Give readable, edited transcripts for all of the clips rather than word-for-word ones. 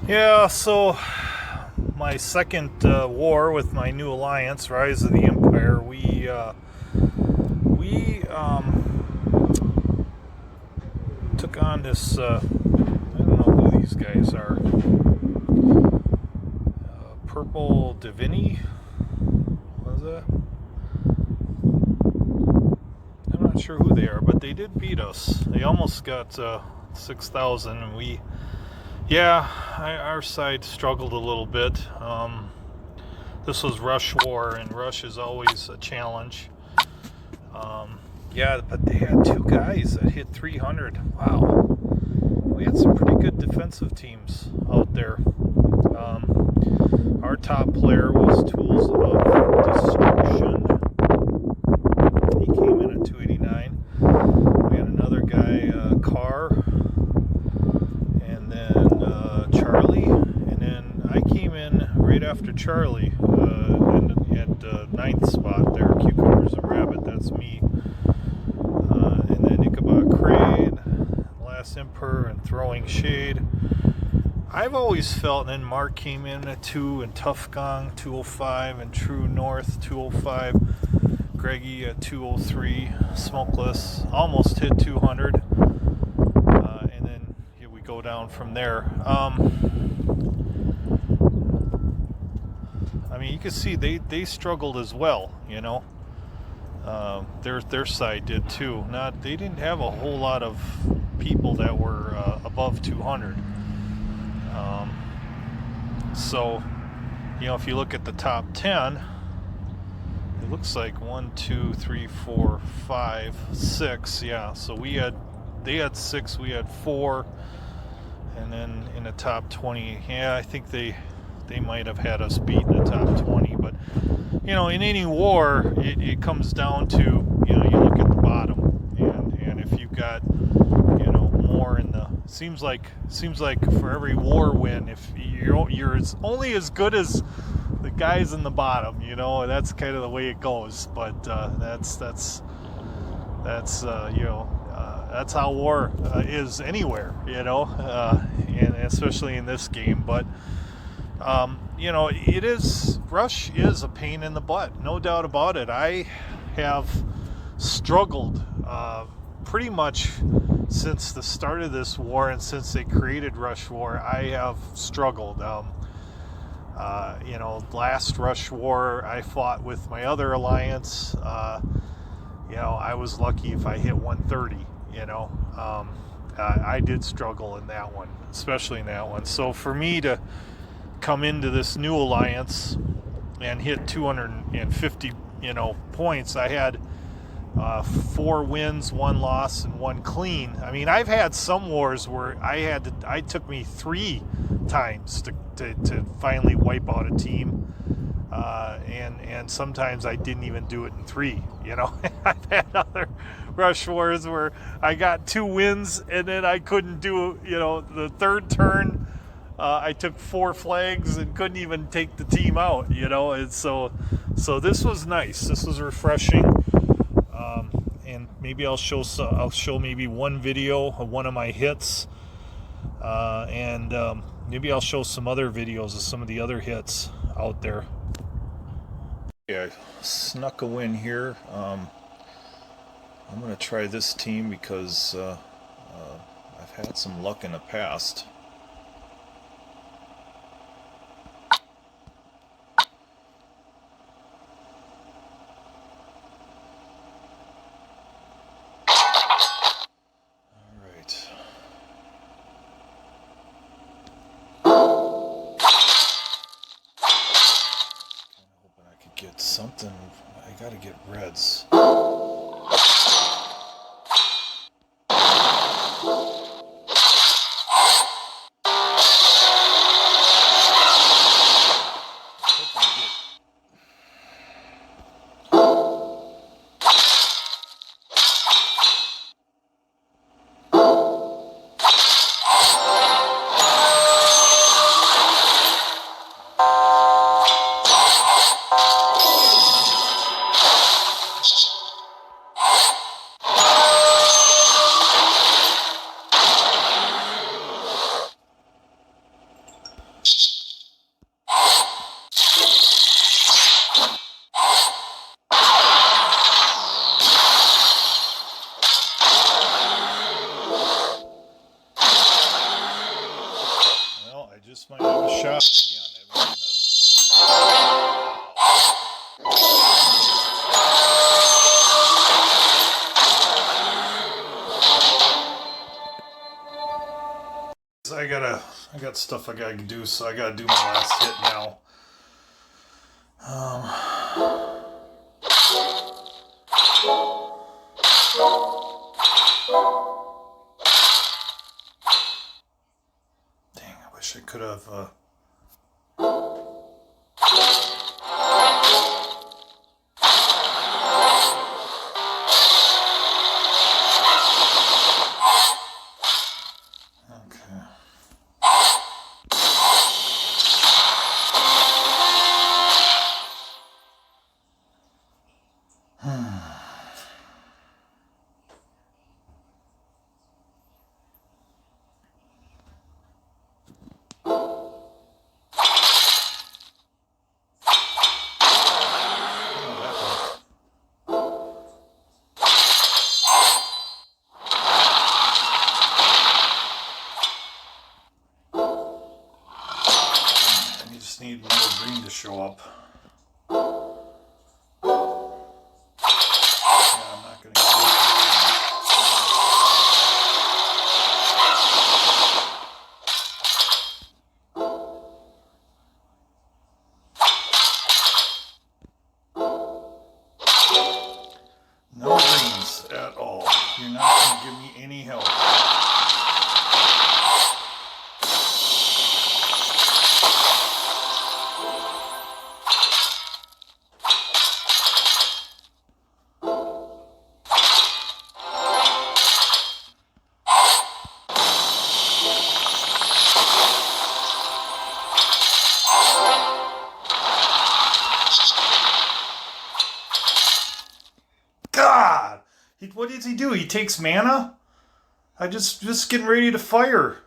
Yeah, so my second war with my new alliance, Rise of the Empire, we took on this. I don't know who these guys are. Purple Divini, was it? I'm not sure who they are, but they did beat us. They almost got 6,000, and our side struggled a little bit. This was Rush War, and Rush is always a challenge. Yeah, but they had two guys that hit 300. Wow. We had some pretty good defensive teams out there. Our top player was Tools of Destruction. He came in at 289. We had another guy, Carr, and then Charlie, and then I came in right after Charlie at ninth spot there, Cucumbers and Rabbit. That's me. And then Ichabod Crane, Last Emperor, and Throwing Shade. I've always felt, and then Mark came in at 2, and Tough Gong 205, and True North 205, Greggy at 203, Smokeless almost hit 200, and then we go down from there. I mean, you can see they struggled as well, you know. Their side did too. They didn't have a whole lot of people that were above 200. So, if you look at the top 10, it looks like 1, 2, 3, 4, 5, 6. Yeah, so they had 6, we had 4, and then in the top 20, yeah, I think they might have had us beat in the top 20. But in any war, it comes down to you look at the bottom, and if you've got more in the seems like for every war win, if you're only as good as the guys in the bottom, that's kind of the way it goes. But that's how war is anywhere, and especially in this game. But Rush is a pain in the butt, no doubt about it. I have struggled pretty much since the start of this war, and since they created Rush War, I have struggled. Last Rush War I fought with my other alliance. I was lucky if I hit 130. I did struggle in that one, especially in that one. So for me to come into this new alliance and hit 250, points, I had 4 wins, 1 loss, and 1 clean. I mean, I've had some wars where it took me 3 times to finally wipe out a team, and sometimes I didn't even do it in 3. I've had other Rush Wars where I got 2 wins and then I couldn't do, the third turn. I took 4 flags and couldn't even take the team out, and so this was nice. This was refreshing. And maybe I'll show maybe one video of one of my hits, and maybe I'll show some other videos of some of the other hits out there. Okay, I snuck a win here. I'm going to try this team because I've had some luck in the past. Get something. I gotta get reds. just might have a shot again. I got stuff I gotta do, so I gotta do my last hit now. Dang, I wish I could have. Need more green to show up. Yeah, I'm not going to get no greens at all. You're not going to give me any help. God! What does he do? He takes mana? I just getting ready to fire.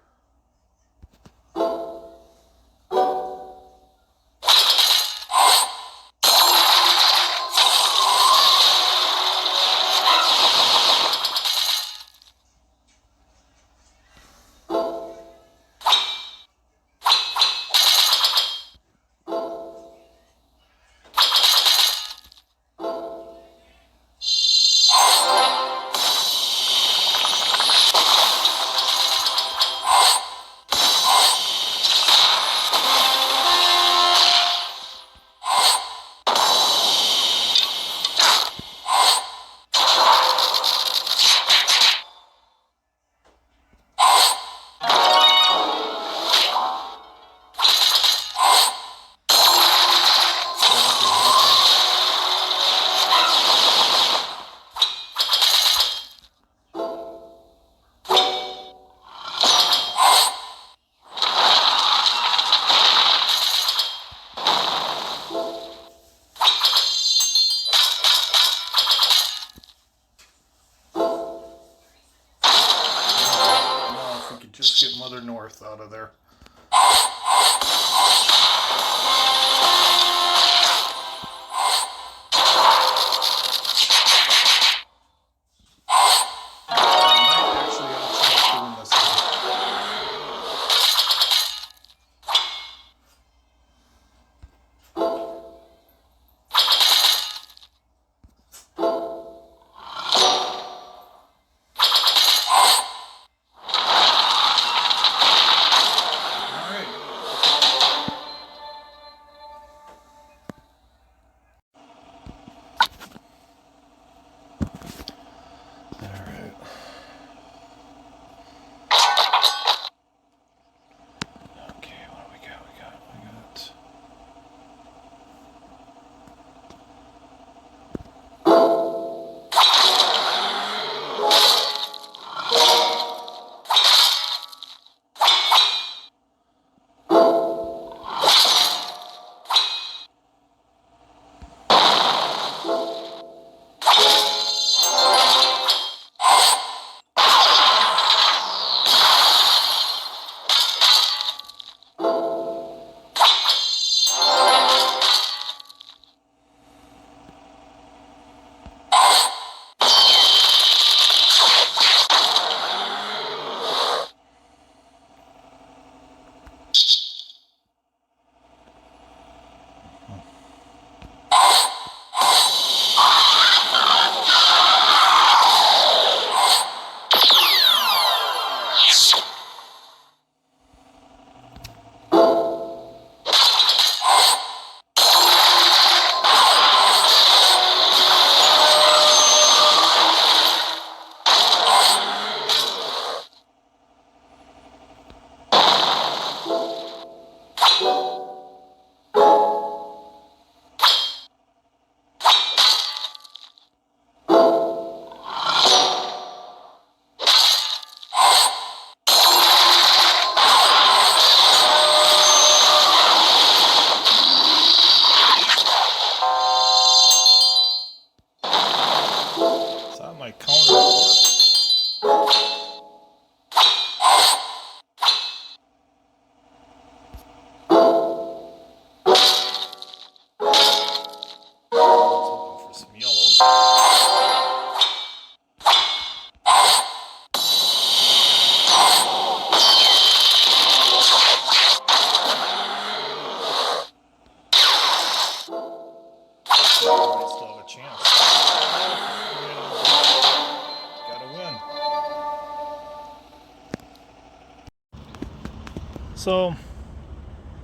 So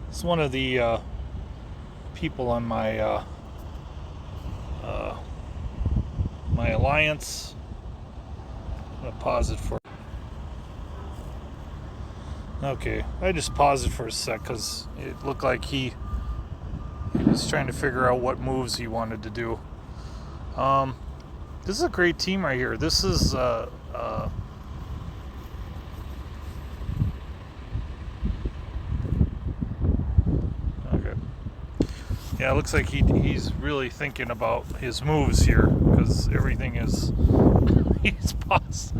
it's one of the people on my my alliance. I'm gonna pause it for. Okay, I just paused it for a sec because it looked like he was trying to figure out what moves he wanted to do. This is a great team right here. This is okay. Yeah, it looks like he's really thinking about his moves here because everything is. He's paused.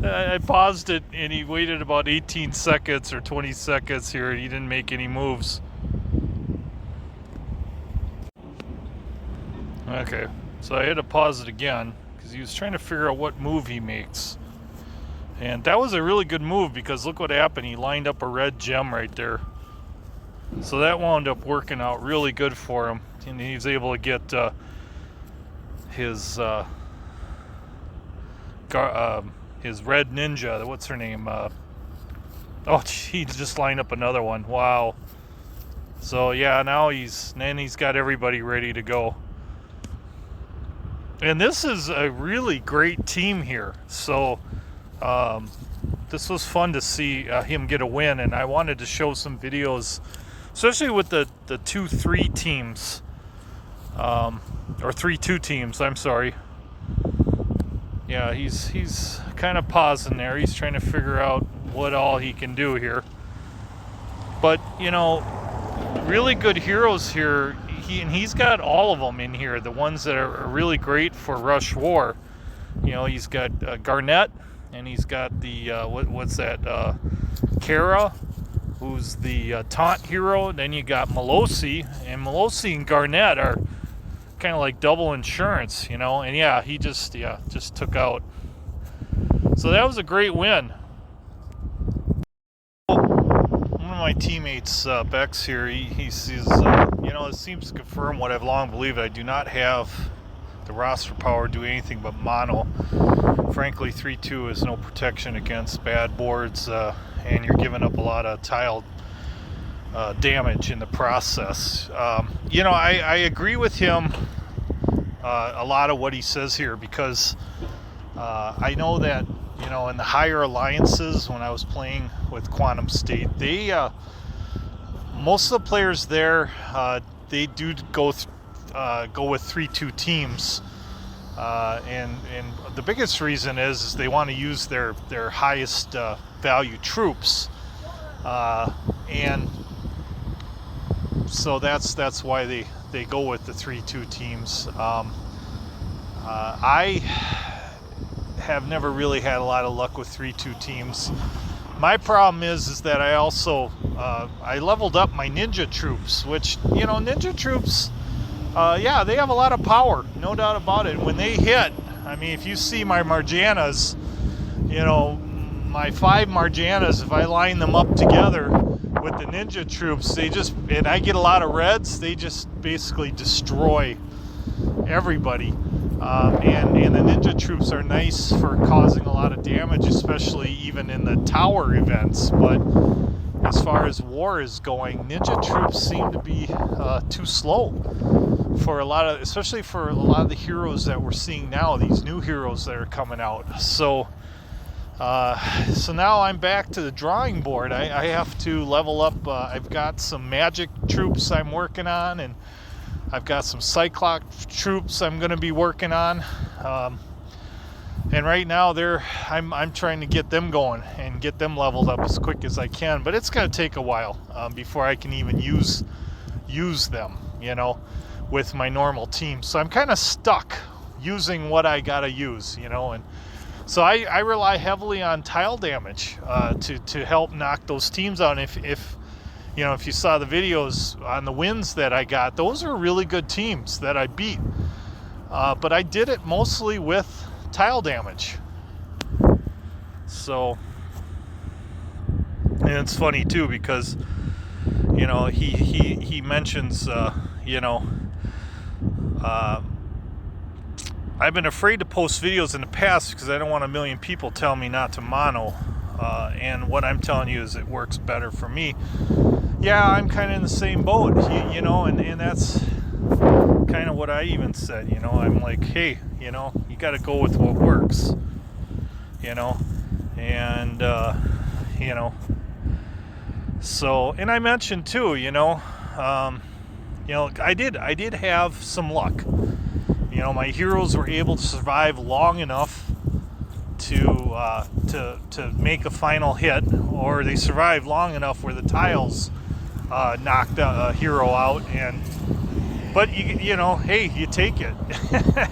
I paused it and he waited about 18 seconds or 20 seconds here and he didn't make any moves. Okay, so I had to pause it again because he was trying to figure out what move he makes. And that was a really good move because look what happened. He lined up a red gem right there. So that wound up working out really good for him. And he was able to get his red ninja. What's her name? Oh, he just lined up another one. Wow. So yeah, now he's got everybody ready to go. And this is a really great team here. So this was fun to see him get a win, and I wanted to show some videos, especially with the 2-3 teams, or 3-2 teams. I'm sorry. Yeah, he's kind of pausing there. He's trying to figure out what all he can do here. But you know, really good heroes here. He's got all of them in here. The ones that are really great for Rush War. You know, he's got Garnet, and he's got the what's that? Kara, who's the taunt hero. Then you got Melosi, and Garnet are kind of like double insurance, you know. And yeah, he just took out. So that was a great win. One of my teammates, Bex here, he sees, you know, it seems to confirm what I've long believed. I do not have the roster power to do anything but mono. Frankly, 3-2 is no protection against bad boards, and you're giving up a lot of tile damage in the process. You know, I agree with him a lot of what he says here because I know that, you know, in the higher alliances when I was playing with Quantum State, they most of the players there they do go with 3-2 teams, and the biggest reason is they want to use their highest value troops, and so that's why they go with the 3-2 teams. I have never really had a lot of luck with 3-2 teams. My problem is that I also I leveled up my ninja troops, which, you know, ninja troops, yeah, they have a lot of power, no doubt about it. When they hit, I mean, if you see my Marjanas, you know, my 5 Marjanas, if I line them up together with the ninja troops, and I get a lot of reds, they just basically destroy everybody. And the ninja troops are nice for causing a lot of damage, especially even in the tower events. But as far as war is going, ninja troops seem to be too slow for especially for a lot of the heroes that we're seeing now, these new heroes that are coming out. So now I'm back to the drawing board. I have to level up. I've got some magic troops I'm working on, and I've got some Cyclops troops I'm going to be working on, and right now I'm trying to get them going and get them leveled up as quick as I can. But it's going to take a while before I can even use them, you know, with my normal team. So I'm kind of stuck using what I got to use, you know, and so I rely heavily on tile damage to help knock those teams out. And if you know, if you saw the videos on the wins that I got, those are really good teams that I beat. But I did it mostly with tile damage. So, and it's funny too because, you know, he mentions, you know, I've been afraid to post videos in the past because I don't want a million people telling me not to mono. And what I'm telling you is it works better for me. Yeah, I'm kind of in the same boat, you know, and that's kind of what I even said, you know. I'm like, hey, you know, you got to go with what works, you know, and, you know, so, and I mentioned too, you know, I did have some luck. You know, my heroes were able to survive long enough to make a final hit, or they survived long enough where the tiles knocked a hero out, but you know, hey, you take it,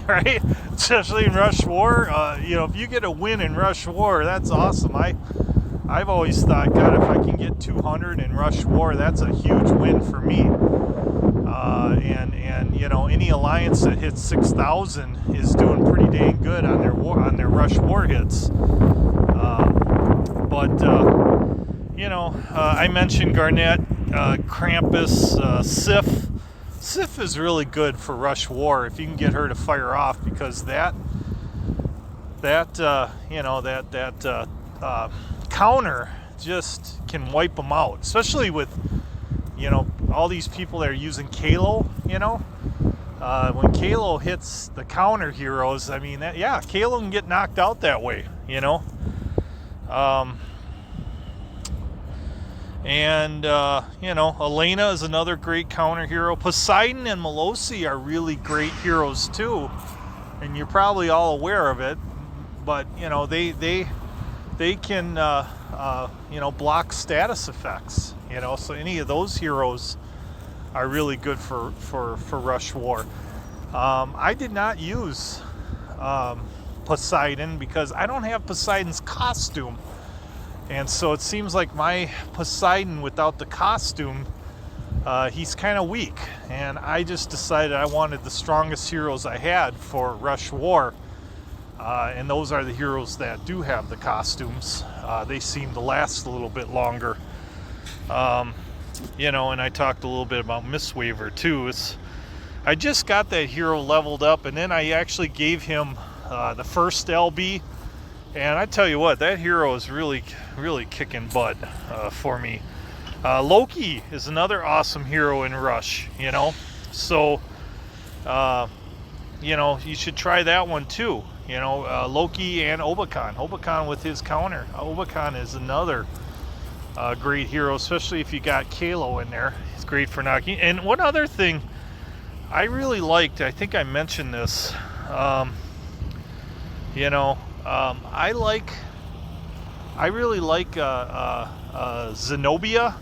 right? Especially in Rush War, you know, if you get a win in Rush War, that's awesome. I've always thought, God, if I can get 200 in Rush War, that's a huge win for me. And you know, any alliance that hits 6,000 is doing pretty dang good on their Rush War hits. But you know, I mentioned Garnet, Krampus, Sif. Sif is really good for Rush War if you can get her to fire off, because that you know, that counter just can wipe them out, especially with, you know, all these people that are using Kalo, you know. When Kalo hits the counter heroes, I mean, Kalo can get knocked out that way, you know. You know, Elena is another great counter hero. Poseidon and Melosi are really great heroes too, and you're probably all aware of it. But you know, they can you know, block status effects. You know, so any of those heroes are really good for Rush War. I did not use Poseidon because I don't have Poseidon's costume. And so it seems like my Poseidon without the costume, he's kind of weak. And I just decided I wanted the strongest heroes I had for Rush War. And those are the heroes that do have the costumes. They seem to last a little bit longer. You know, and I talked a little bit about Mistweaver too. I just got that hero leveled up, and then I actually gave him the first LB. And I tell you what, that hero is really, really kicking butt for me. Loki is another awesome hero in Rush, you know. So, you know, you should try that one too. You know, Loki and Obakan. Obakan with his counter. Obakan is another great hero, especially if you got Kalo in there. He's great for knocking. And one other thing I really liked, I think I mentioned this, you know, I really like Zenobia.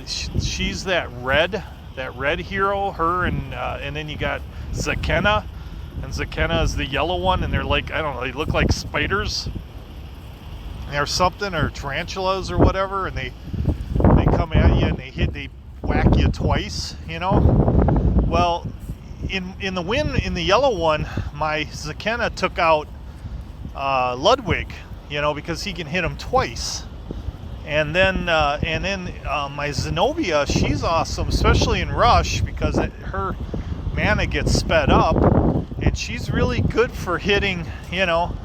She's that red hero. Her and then you got Zakena, and Zakena is the yellow one, and they're like, I don't know, they look like spiders or something, or tarantulas or whatever, and they come at you and they whack you twice, you know. Well, in the yellow one, my Zakena took out Ludwig, you know, because he can hit him twice. And then my Zenobia, she's awesome, especially in Rush, because her mana gets sped up, and she's really good for hitting, you know,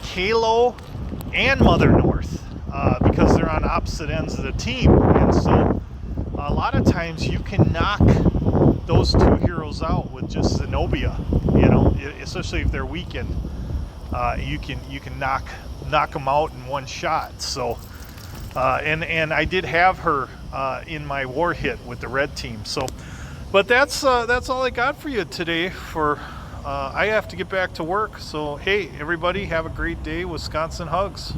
Kalo and Mother North, because they're on opposite ends of the team. And so a lot of times you can knock those two heroes out with just Zenobia, you know, especially if they're weakened. You can knock them out in one shot. So and I did have her in my war hit with the red team. So, but that's all I got for you today. I have to get back to work. So hey, everybody, have a great day. Wisconsin hugs.